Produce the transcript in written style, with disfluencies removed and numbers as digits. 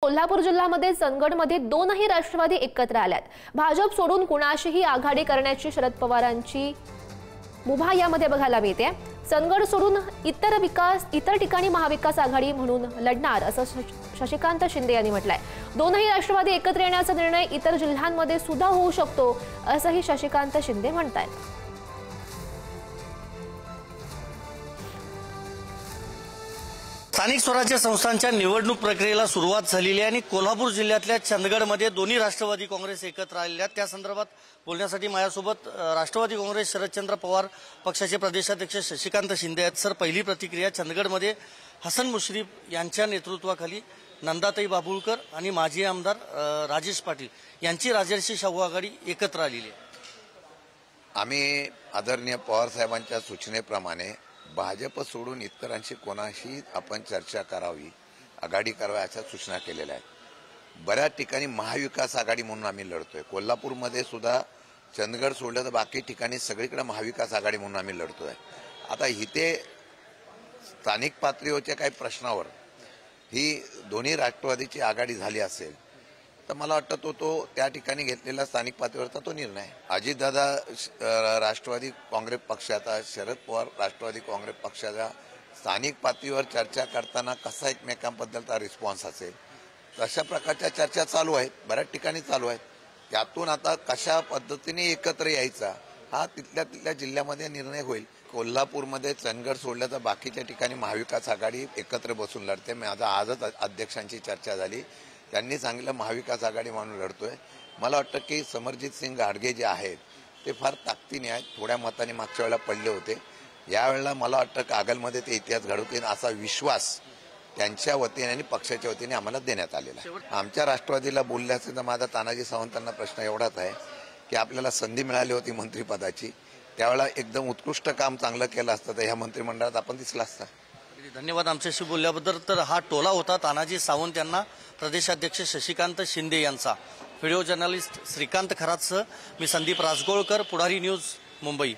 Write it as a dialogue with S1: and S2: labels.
S1: कोल्हापूर जिल्ह्यामध्ये चंदगडमध्ये दोनही राष्ट्रवादी एकत्र आल्यात। भाजप सोडून कुणाशीही आघाडी करण्याची शरद पवारांची मुभा यामध्ये बघायला मिळते। चंदगड सोडून इतर ठिकाणी महाविकास आघाडी म्हणून लढणार असं शशिकांत शिंदे यांनी म्हटलंय। दोनही राष्ट्रवादी एकत्र येण्याचा निर्णय इतर जिल्ह्यांमध्ये सुद्धा होऊ शकतो असंही शशिकांत शिंदे म्हणतायत।
S2: स्थानिक स्वराज्य संस्थांच्या निवडणूक प्रक्रियेला सुरुवात झालेली आहे आणि कोल्हापूर जिल्ह्यातल्या चंदगडमध्ये दोन्ही राष्ट्रवादी काँग्रेस एकत्र आलेले आहेत। त्या संदर्भात बोलण्यासाठी माझ्यासोबत राष्ट्रवादी काँग्रेस शरदचंद्र पवार पक्षाचे प्रदेशाध्यक्ष शशिकांत शिंदे आहेत। सर, पहिली प्रतिक्रिया, चंदगडमध्ये हसन मुश्रीफ यांच्या नेतृत्वाखाली नंदाताई बाबुळकर आणि माजी आमदार राजेश पाटील यांची राजर्षी शाहू आघाडी एकत्र आलेली आहे।
S3: आम्ही आदरणीय पवार साहेबांच्या सूचनेप्रमाणे भाजप सोडून इतरांशी कोणाशी आपण चर्चा करावी, आघाडी करावी अशा सूचना केलेल्या आहेत। बऱ्याच ठिकाणी महाविकास आघाडी म्हणून आम्ही लढतोय। कोल्हापूरमध्ये सुद्धा चंदगड सोडलं तर बाकी ठिकाणी सगळीकडे महाविकास आघाडी म्हणून आम्ही लढतोय। आता इथे स्थानिक पातळीवरच्या काही प्रश्नावर ही दोन्ही राष्ट्रवादीची आघाडी झाली असेल तर मला वाटतं तो त्या ठिकाणी घेतलेला स्थानिक पातळीवरचा तो निर्णय। अजितदादा राष्ट्रवादी काँग्रेस पक्षाचा, शरद पवार राष्ट्रवादी काँग्रेस पक्षाचा स्थानिक पातळीवर चर्चा करताना कसा एकमेकांबद्दलचा रिस्पॉन्स असेल तशा प्रकारच्या चर्चा चालू आहेत, बऱ्याच ठिकाणी चालू आहेत। त्यातून आता कशा पद्धतीने एकत्र यायचा हा तिथल्या जिल्ह्यामध्ये निर्णय होईल। कोल्हापूरमध्ये चंदगड सोडलं तर बाकीच्या ठिकाणी महाविकास आघाडी एकत्र बसून लढते। माझा आजच अध्यक्षांची चर्चा झाली, त्यांनी सांगितलं महाविकास आघाडी म्हणून लढतोय। मला वाटतं की समरजित सिंग घाडगे जे आहेत ते फार ताकदीने आहेत, थोड्या मताने मागच्या वेळेला पडले होते। यावेळेला मला वाटतं कागलमध्ये ते इतिहास घडवतील असा विश्वास त्यांच्या वतीने आणि पक्षाच्या वतीने आम्हाला देण्यात आलेला आहे। आमच्या राष्ट्रवादीला बोलले असेल तर माझा तानाजी सावंतांना प्रश्न एवढाच आहे की आपल्याला संधी मिळाली होती मंत्रिपदाची, त्यावेळेला एकदम उत्कृष्ट काम चांगलं केलं असतं तर ह्या मंत्रिमंडळात आपण दिसला असता।
S2: धन्यवाद आमच्याशी बोलल्याबद्दल। तर हा टोला होता तानाजी सावंत यांना प्रदेशाध्यक्ष शशिकांत शिंदे यांचा। व्हिडिओ जर्नलिस्ट श्रीकांत खरातसह मी संदीप राजगोळकर, पुढारी न्यूज, मुंबई।